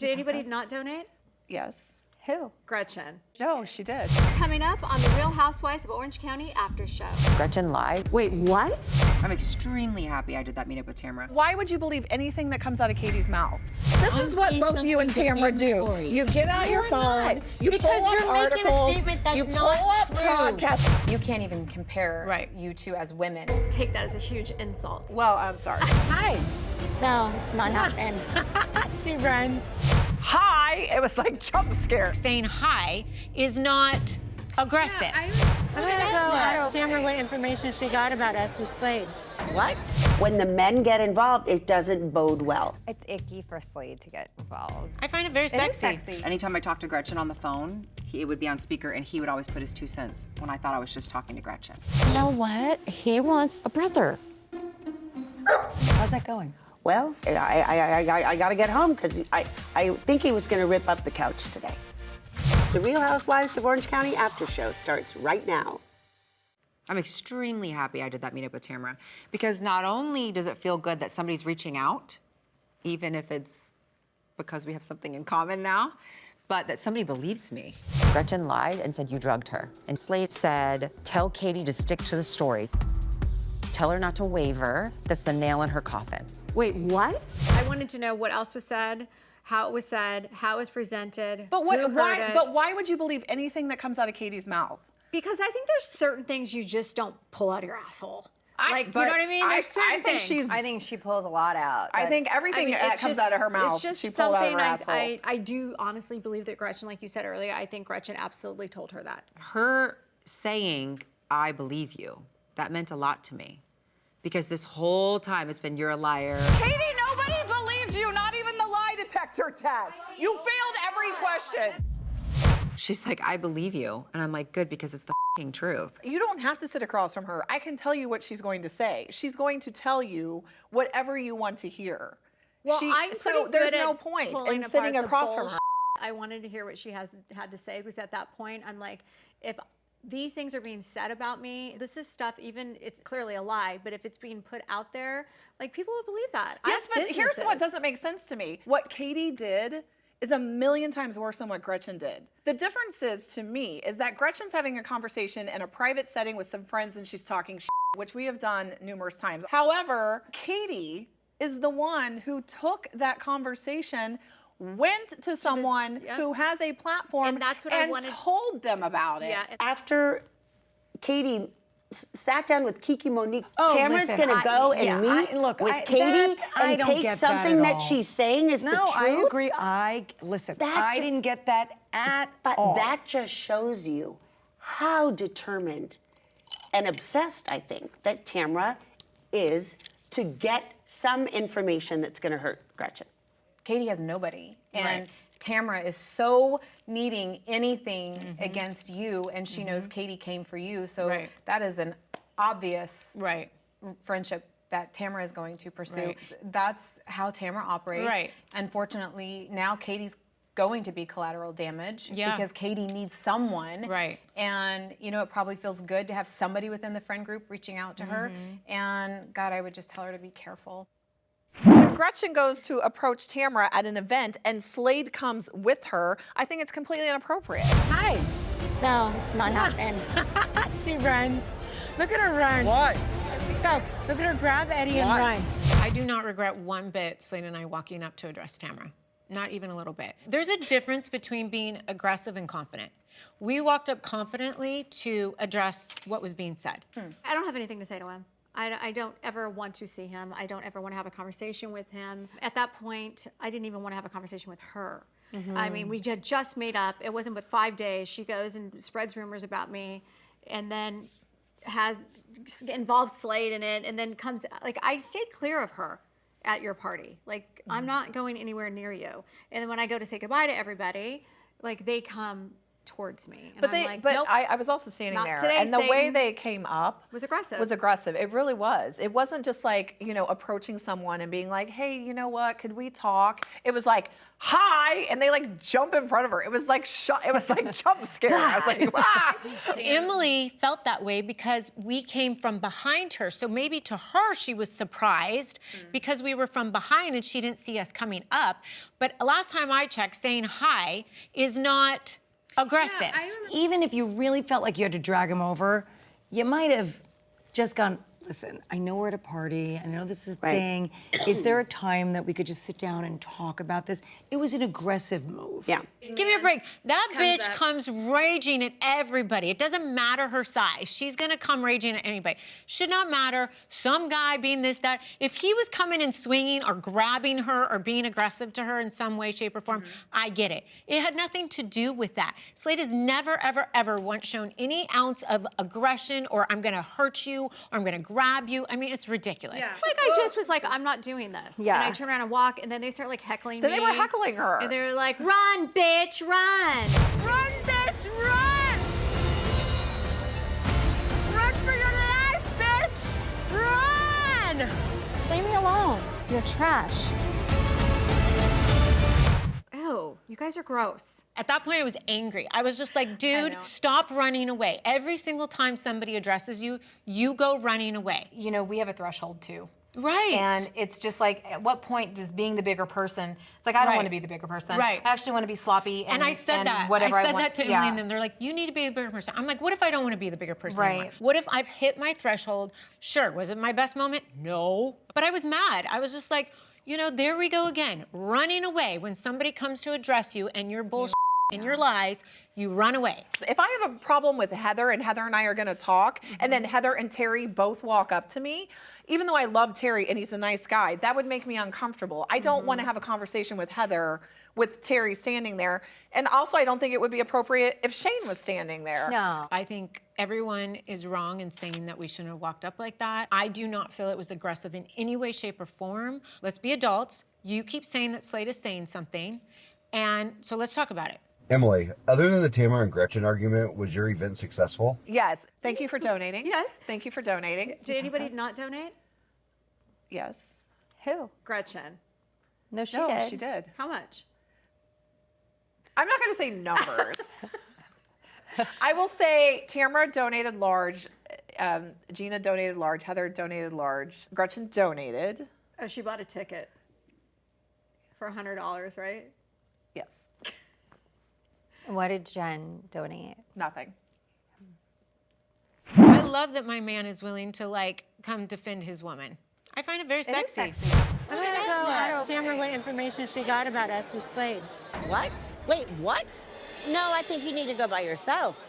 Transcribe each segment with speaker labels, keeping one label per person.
Speaker 1: Did anybody not donate?
Speaker 2: Yes.
Speaker 1: Who? Gretchen.
Speaker 2: No, she did.
Speaker 1: Coming up on the Real Housewives of Orange County after show.
Speaker 3: Gretchen lied. Wait, what?
Speaker 4: I'm extremely happy I did that meetup with Tamra.
Speaker 2: Why would you believe anything that comes out of Katie's mouth? This is what both you and Tamra do. You get out your phone, you pull up articles, you pull up podcasts.
Speaker 5: You can't even compare you two as women.
Speaker 1: Take that as a huge insult.
Speaker 2: Well, I'm sorry.
Speaker 5: Hi.
Speaker 6: No, it's not happening.
Speaker 5: She runs.
Speaker 2: Hi, it was like jump scare.
Speaker 7: Saying hi is not aggressive.
Speaker 6: I'm gonna go ask Tamra what information she got about us with Slade.
Speaker 5: What?
Speaker 8: When the men get involved, it doesn't bode well.
Speaker 3: It's icky for Slade to get involved.
Speaker 7: I find it very sexy.
Speaker 4: Anytime I talked to Gretchen on the phone, it would be on speaker and he would always put his 2 cents when I thought I was just talking to Gretchen.
Speaker 6: You know what? He wants a brother.
Speaker 9: How's that going?
Speaker 8: Well, I gotta get home because I think he was gonna rip up the couch today. The Real Housewives of Orange County after show starts right now.
Speaker 4: I'm extremely happy I did that meetup with Tamra because not only does it feel good that somebody's reaching out, even if it's because we have something in common now, but that somebody believes me.
Speaker 3: Gretchen lied and said you drugged her. And Slade said, tell Katie to stick to the story. Tell her not to waver. That's the nail in her coffin.
Speaker 6: Wait, what?
Speaker 1: I wanted to know what else was said, how it was presented.
Speaker 2: But
Speaker 1: who heard it.
Speaker 2: But why would you believe anything that comes out of Katie's mouth?
Speaker 1: Because I think there's certain things you just don't pull out of your asshole. You know what I mean? There's certain things.
Speaker 3: I think she pulls a lot out.
Speaker 2: I think everything that comes out of her mouth,
Speaker 1: it's just
Speaker 2: she pulled out of her
Speaker 1: something
Speaker 2: asshole.
Speaker 1: I do honestly believe that Gretchen, like you said earlier, I think Gretchen absolutely told her that.
Speaker 4: Her saying, I believe you, that meant a lot to me. Because this whole time it's been, you're a liar.
Speaker 2: Katie, nobody believes you, not even the lie detector test. You failed every question.
Speaker 4: She's like, I believe you. And I'm like, good, because it's the f***ing truth.
Speaker 2: You don't have to sit across from her. I can tell you what she's going to say. She's going to tell you whatever you want to hear.
Speaker 1: Well, I'm
Speaker 2: so
Speaker 1: pretty
Speaker 2: there's
Speaker 1: good
Speaker 2: no
Speaker 1: at
Speaker 2: point
Speaker 1: pulling
Speaker 2: in sitting
Speaker 1: apart the
Speaker 2: across from her.
Speaker 1: bullshit. I wanted to hear what she had to say because at that point, I'm like, if these things are being said about me, this is stuff, even it's clearly a lie, but if it's being put out there, like people would believe that.
Speaker 2: Yes, but here's what doesn't make sense to me. What Katie did is 1,000,000 times worse than what Gretchen did. The difference is, to me, is that Gretchen's having a conversation in a private setting with some friends and she's talking shit, which we have done numerous times. However, Katie is the one who took that conversation, went to someone who has a platform
Speaker 1: And that's what I wanted.
Speaker 2: told them about it.
Speaker 1: Yeah.
Speaker 8: After Katie sat down with Kiki Monique,
Speaker 9: Oh,
Speaker 8: Tamra's
Speaker 9: listen,
Speaker 8: gonna go and meet with Katie
Speaker 9: I
Speaker 8: and
Speaker 9: don't
Speaker 8: take
Speaker 9: get
Speaker 8: something
Speaker 9: that,
Speaker 8: that
Speaker 9: at all.
Speaker 8: she's saying is the truth.
Speaker 9: No, I agree. Listen, I didn't get that at all.
Speaker 8: But that just shows you how determined and obsessed I think that Tamra is to get some information that's gonna hurt Gretchen.
Speaker 5: Katie has nobody. And Tamra is so needing anything against you, and she knows Katie came for you. So that is an obvious friendship that Tamra is going to pursue. That's how Tamra operates. Unfortunately, now Katie's going to be collateral damage because Katie needs someone. And, you know, it probably feels good to have somebody within the friend group reaching out to her. And God, I would just tell her to be careful.
Speaker 2: When Gretchen goes to approach Tamra at an event and Slade comes with her, I think it's completely inappropriate.
Speaker 5: Hi.
Speaker 6: No, it's not happening.
Speaker 5: She runs. Look at her run.
Speaker 2: Why?
Speaker 5: Let's go. Look at her grab Eddie and run.
Speaker 7: I do not regret one bit Slade and I walking up to address Tamra. Not even a little bit. There's a difference between being aggressive and confident. We walked up confidently to address what was being said.
Speaker 1: I don't have anything to say to him. I don't ever want to see him. I don't ever want to have a conversation with him. At that point, I didn't even want to have a conversation with her. I mean, we had just made up. It wasn't but 5 days. She goes and spreads rumors about me and then involves Slade in it and then comes, like, I stayed clear of her at your party. Like, I'm not going anywhere near you. And then when I go to say goodbye to everybody, like, they come towards me. And
Speaker 2: But
Speaker 1: I'm like,
Speaker 2: but
Speaker 1: nope.
Speaker 2: I was also standing
Speaker 1: Not
Speaker 2: there,
Speaker 1: today,
Speaker 2: and the way
Speaker 1: Satan.
Speaker 2: they came up
Speaker 1: Was aggressive.
Speaker 2: Was aggressive. It really was. It wasn't just like, you know, approaching someone and being like, hey, you know what? Could we talk? It was like, hi, and they like jump in front of her. It was like it was like jump scare. I was like, ah.
Speaker 7: Emily felt that way because we came from behind her. So maybe to her, she was surprised because we were from behind and she didn't see us coming up. But last time I checked, saying hi is not aggressive.
Speaker 9: Even if you really felt like you had to drag him over, you might have just gone, listen, I know we're at a party. I know this is a thing. Is there a time that we could just sit down and talk about this? It was an aggressive move.
Speaker 8: Yeah.
Speaker 7: Give me a break. That bitch comes raging at everybody. It doesn't matter her size. She's gonna come raging at anybody. Should not matter. Some guy being this, that. If he was coming and swinging or grabbing her or being aggressive to her in some way, shape, or form, I get it. It had nothing to do with that. Slade has never, ever, ever once shown any ounce of aggression or I'm gonna hurt you or I'm gonna grab you. I mean, it's ridiculous.
Speaker 1: Like I just was like, I'm not doing this.
Speaker 2: Yeah.
Speaker 1: And I turn around and walk, and then they start like heckling
Speaker 2: Then
Speaker 1: me.
Speaker 2: they were heckling her.
Speaker 1: And they're like, run, bitch, run.
Speaker 7: Run, bitch, run! Run for your life, bitch! Run!
Speaker 10: Leave me alone. You're trash.
Speaker 1: Ew, you guys are gross.
Speaker 7: At that point, I was angry. I was just like, dude, stop running away. Every single time somebody addresses you, you go running away.
Speaker 5: You know, we have a threshold too.
Speaker 7: Right.
Speaker 5: And it's just like, at what point does being the bigger person, it's like, I don't want to be the bigger person.
Speaker 7: Right.
Speaker 5: I actually want to be sloppy and
Speaker 7: I said that.
Speaker 5: whatever
Speaker 7: I said
Speaker 5: want.
Speaker 7: that to Emily and them. They're like, you need to be the bigger person. I'm like, what if I don't want to be the bigger person anymore?
Speaker 5: Right.
Speaker 7: What if I've hit my threshold? Sure. Was it my best moment? No. But I was mad. I was just like, you know, there we go again. Running away. When somebody comes to address you and your bullshit and your lies, you run away.
Speaker 2: If I have a problem with Heather and Heather and I are gonna talk, and then Heather and Terry both walk up to me, even though I love Terry and he's a nice guy, that would make me uncomfortable. I don't wanna have a conversation with Heather with Terry standing there. And also, I don't think it would be appropriate if Shane was standing there.
Speaker 10: No.
Speaker 7: I think everyone is wrong in saying that we shouldn't have walked up like that. I do not feel it was aggressive in any way, shape, or form. Let's be adults. You keep saying that Slade is saying something, and so let's talk about it.
Speaker 11: Emily, other than the Tamra and Gretchen argument, was your event successful?
Speaker 2: Yes. Thank you for donating.
Speaker 1: Yes.
Speaker 2: Thank you for donating.
Speaker 1: Did anybody not donate?
Speaker 2: Yes.
Speaker 10: Who?
Speaker 1: Gretchen.
Speaker 10: No, she
Speaker 2: No,
Speaker 10: did.
Speaker 2: she did.
Speaker 1: How much?
Speaker 2: I'm not going to say numbers. I will say Tamra donated large, Gina donated large, Heather donated large, Gretchen donated.
Speaker 1: Oh, she bought a ticket for $100, right?
Speaker 2: Yes.
Speaker 10: What did Jen donate?
Speaker 2: Nothing.
Speaker 7: I love that my man is willing to like come defend his woman. I find it very sexy.
Speaker 6: I'm gonna go ask Tamra what information she got about us with Slade.
Speaker 12: What? Wait, what? No, I think you need to go by yourself.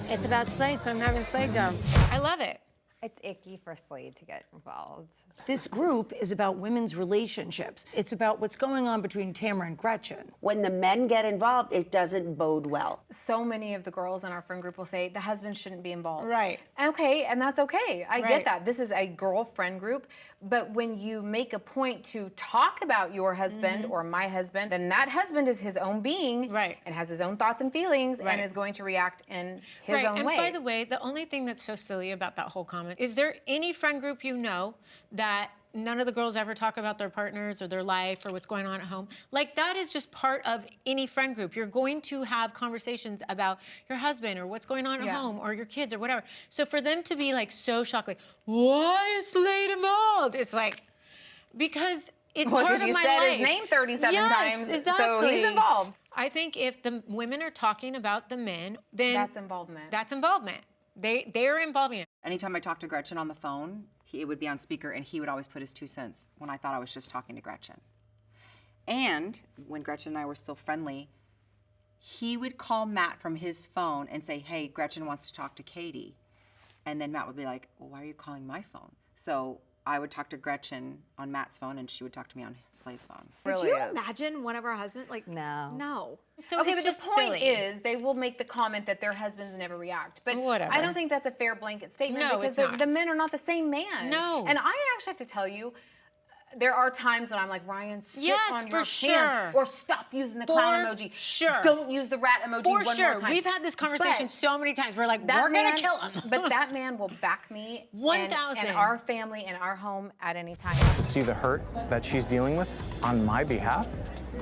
Speaker 6: It's about Slade, so I'm having Slade go.
Speaker 7: I love it.
Speaker 10: It's icky for Slade to get involved.
Speaker 9: This group is about women's relationships. It's about what's going on between Tamra and Gretchen.
Speaker 8: When the men get involved, it doesn't bode well.
Speaker 5: So many of the girls in our friend group will say the husband shouldn't be involved.
Speaker 7: Right.
Speaker 5: Okay, and that's okay. I
Speaker 7: Right.
Speaker 5: get that. This is a girlfriend group. But when you make a point to talk about your husband or my husband, then that husband is his own being and has his own thoughts and feelings and is going to react in his own
Speaker 7: and
Speaker 5: way.
Speaker 7: by the way, the only thing that's so silly about that whole comment, is there any friend group you know that none of the girls ever talk about their partners or their life or what's going on at home? Like, that is just part of any friend group. You're going to have conversations about your husband or what's going on at home or your kids or whatever. So for them to be like so shocked, like, why is Slade involved? It's like, because it's
Speaker 5: Well,
Speaker 7: part
Speaker 5: 'cause
Speaker 7: of
Speaker 5: you
Speaker 7: my
Speaker 5: said
Speaker 7: life.
Speaker 5: his name 37
Speaker 7: Yes,
Speaker 5: times, so
Speaker 7: exactly.
Speaker 5: he's involved.
Speaker 7: I think if the women are talking about the men, then
Speaker 5: That's involvement.
Speaker 7: That's involvement. They're involving it.
Speaker 4: Anytime I talked to Gretchen on the phone, it would be on speaker, and he would always put his 2 cents when I thought I was just talking to Gretchen. And when Gretchen and I were still friendly, he would call Matt from his phone and say, hey, Gretchen wants to talk to Katie. And then Matt would be like, well, why are you calling my phone? So I would talk to Gretchen on Matt's phone, and she would talk to me on Slade's phone.
Speaker 1: Could you imagine one of our husbands? Like,
Speaker 10: no.
Speaker 1: No.
Speaker 7: So
Speaker 5: okay,
Speaker 7: it's
Speaker 5: but
Speaker 7: just
Speaker 5: the point
Speaker 7: silly.
Speaker 5: is they will make the comment that their husbands never react. But
Speaker 7: Whatever.
Speaker 5: I don't think that's a fair blanket statement
Speaker 7: No,
Speaker 5: because
Speaker 7: it's not.
Speaker 5: the men are not the same man.
Speaker 7: No.
Speaker 5: And I actually have to tell you, there are times when I'm like, Ryan, sit
Speaker 7: Yes,
Speaker 5: on
Speaker 7: for
Speaker 5: your
Speaker 7: sure.
Speaker 5: hands, or stop using the clown emoji.
Speaker 7: Sure.
Speaker 5: Don't use the rat emoji
Speaker 7: For
Speaker 5: one more
Speaker 7: sure.
Speaker 5: time.
Speaker 7: We've had this conversation
Speaker 5: But
Speaker 7: so many times. We're like,
Speaker 5: that
Speaker 7: we're gonna
Speaker 5: man-
Speaker 7: kill him.
Speaker 5: But that man will back me
Speaker 7: 1,000.
Speaker 5: and our family and our home at any time.
Speaker 13: To see the hurt that she's dealing with on my behalf.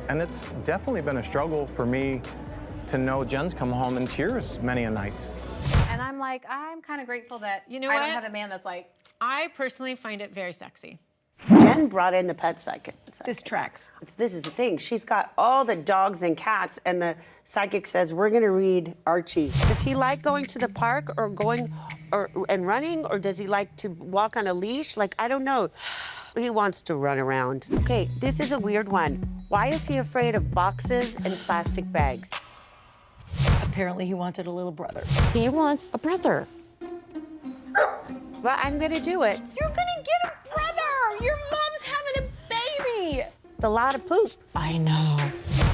Speaker 13: And it's definitely been a struggle for me to know Jen's come home in tears many a night.
Speaker 5: And I'm like, I'm kind of grateful that
Speaker 7: You know
Speaker 5: I
Speaker 7: what?
Speaker 5: don't have a man that's like,
Speaker 7: I personally find it very sexy.
Speaker 8: Jen brought in the pet psychic.
Speaker 9: This tracks.
Speaker 8: This is the thing. She's got all the dogs and cats, and the psychic says, we're going to read Archie.
Speaker 12: Does he like going to the park or going and running, or does he like to walk on a leash? Like, I don't know. He wants to run around. Okay, this is a weird one. Why is he afraid of boxes and plastic bags?
Speaker 9: Apparently he wanted a little brother.
Speaker 12: He wants a brother. Well, I'm gonna do it.
Speaker 5: you're gonna get a brother. Your mom's having a baby.
Speaker 12: It's a lot of poop. I know.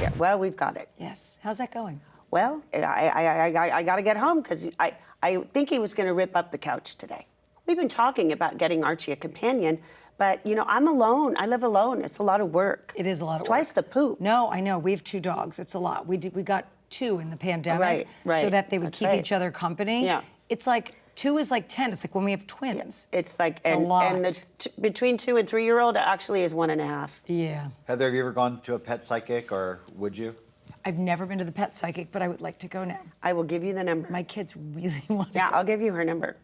Speaker 8: Yeah, well, we've got it.
Speaker 9: Yes. How's that going?
Speaker 8: Well, I got to get home because I think he was going to rip up the couch today. We've been talking about getting Archie a companion, but, you know, I'm alone. I live alone. It's a lot of work.
Speaker 9: It is a lot of work.
Speaker 8: Twice the poop.
Speaker 9: No, I know. We have 2 dogs. It's a lot. We got 2 in the pandemic,
Speaker 8: Right, right.
Speaker 9: so that they would
Speaker 8: That's
Speaker 9: keep
Speaker 8: right.
Speaker 9: each other company.
Speaker 8: Yeah.
Speaker 9: It's like 2 is like 10. It's like when we have twins.
Speaker 8: It's like,
Speaker 9: It's a lot.
Speaker 8: and between 2 and 3-year-old actually is 1.5.
Speaker 9: Yeah.
Speaker 11: Heather, have you ever gone to a pet psychic, or would you?
Speaker 9: I've never been to the pet psychic, but I would like to go now.
Speaker 8: I will give you the number.
Speaker 9: My kids really want to
Speaker 8: Yeah,
Speaker 9: go.
Speaker 8: I'll give you her number.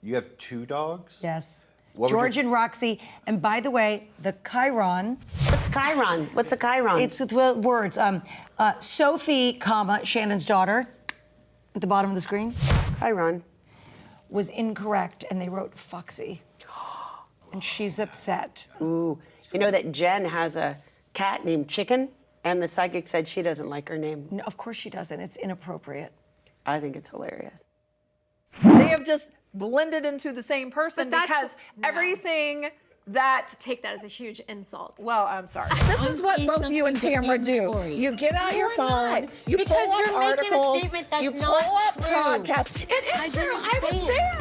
Speaker 11: You have 2 dogs?
Speaker 9: Yes.
Speaker 11: What would
Speaker 9: George
Speaker 11: you-
Speaker 9: and Roxy. And by the way, the Chiron,
Speaker 8: What's Chiron? What's a Chiron?
Speaker 9: it's with words. Sophie, comma, Shannon's daughter, at the bottom of the screen,
Speaker 8: Chiron.
Speaker 9: was incorrect, and they wrote Foxy. And she's upset.
Speaker 8: Ooh. You know that Jen has a cat named Chicken, and the psychic said she doesn't like her name.
Speaker 9: No, of course she doesn't. It's inappropriate.
Speaker 8: I think it's hilarious.
Speaker 2: They have just blended into the same person
Speaker 1: But that's
Speaker 2: because
Speaker 1: no.
Speaker 2: everything that.
Speaker 1: Take that as a huge insult.
Speaker 2: Well, I'm sorry.
Speaker 14: This is what both you and Tamra do. You get out your phone, you
Speaker 12: Because
Speaker 14: pull up
Speaker 12: you're making a
Speaker 14: articles,
Speaker 12: statement that's
Speaker 14: you pull
Speaker 12: not
Speaker 14: up
Speaker 12: true.
Speaker 14: podcasts. It is true. I was there.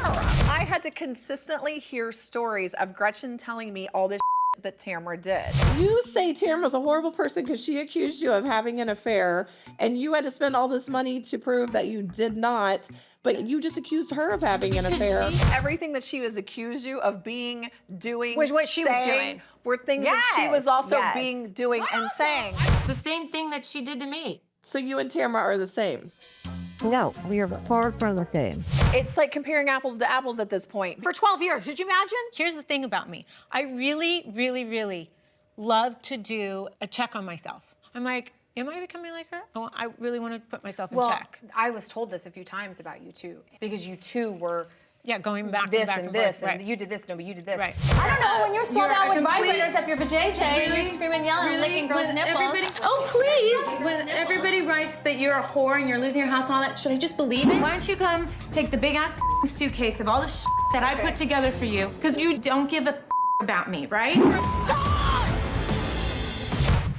Speaker 2: I had to consistently hear stories of Gretchen telling me all this that Tamra did.
Speaker 14: You say Tamra's a horrible person because she accused you of having an affair, and you had to spend all this money to prove that you did not, but you just accused her of having an affair.
Speaker 2: Everything that she was accused you of being, doing,
Speaker 1: Was what she was
Speaker 2: saying,
Speaker 1: doing.
Speaker 2: were things that she was also
Speaker 5: yes.
Speaker 2: being, doing, and saying.
Speaker 12: The same thing that she did to me.
Speaker 14: So you and Tamra are the same.
Speaker 12: No, we are far from the same.
Speaker 2: It's like comparing apples to apples at this point.
Speaker 1: For 12 years, did you imagine?
Speaker 7: Here's the thing about me. I really, really, really love to do a check on myself. I'm like, am I becoming like her? Oh, I really want to put myself in
Speaker 5: Well,
Speaker 7: check.
Speaker 5: I was told this a few times about you too, because you two were
Speaker 7: Yeah, going back
Speaker 5: this
Speaker 7: and back
Speaker 5: and
Speaker 7: and
Speaker 5: this,
Speaker 7: forth.
Speaker 5: and you did this, no, but you did this.
Speaker 7: Right.
Speaker 1: I don't know, when you're slow
Speaker 7: You're
Speaker 1: down
Speaker 7: a
Speaker 1: with
Speaker 7: complete-
Speaker 1: vibrators up your vajayjay and you're screaming and yelling and licking girls'
Speaker 7: When
Speaker 1: nipples.
Speaker 7: everybody-
Speaker 1: Oh, please!
Speaker 7: When everybody writes that you're a whore and you're losing your house and all that, should I just believe it? Why don't you come take the big ass suitcase of all the that I put together for you? Because you don't give a about me, right?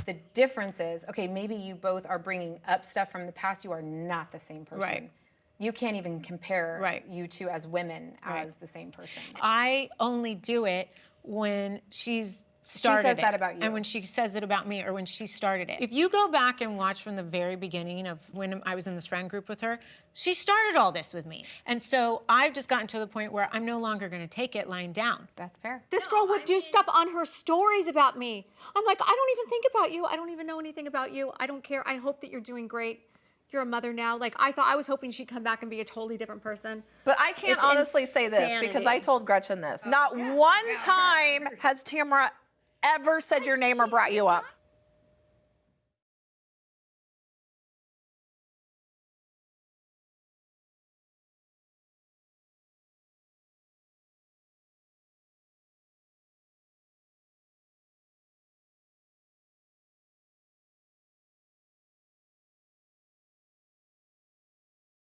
Speaker 5: The difference is, okay, maybe you both are bringing up stuff from the past. You are not the same person.
Speaker 7: Right.
Speaker 5: You can't even compare
Speaker 7: Right.
Speaker 5: you two as women
Speaker 7: Right.
Speaker 5: as the same person.
Speaker 7: I only do it when she's started
Speaker 5: says
Speaker 7: it,
Speaker 5: that about you.
Speaker 7: and when she says it about me, or when she started it. If you go back and watch from the very beginning of when I was in this friend group with her, she started all this with me. And so I've just gotten to the point where I'm no longer gonna take it lying down.
Speaker 5: That's fair.
Speaker 1: This girl would do stuff on her stories about me. I'm like, I don't even think about you. I don't even know anything about you. I don't care. I hope that you're doing great. You're a mother now. Like, I was hoping she'd come back and be a totally different person.
Speaker 2: But I can't
Speaker 1: It's
Speaker 2: honestly say this because I told Gretchen this. Not one time has Tamra ever said your name or brought you up.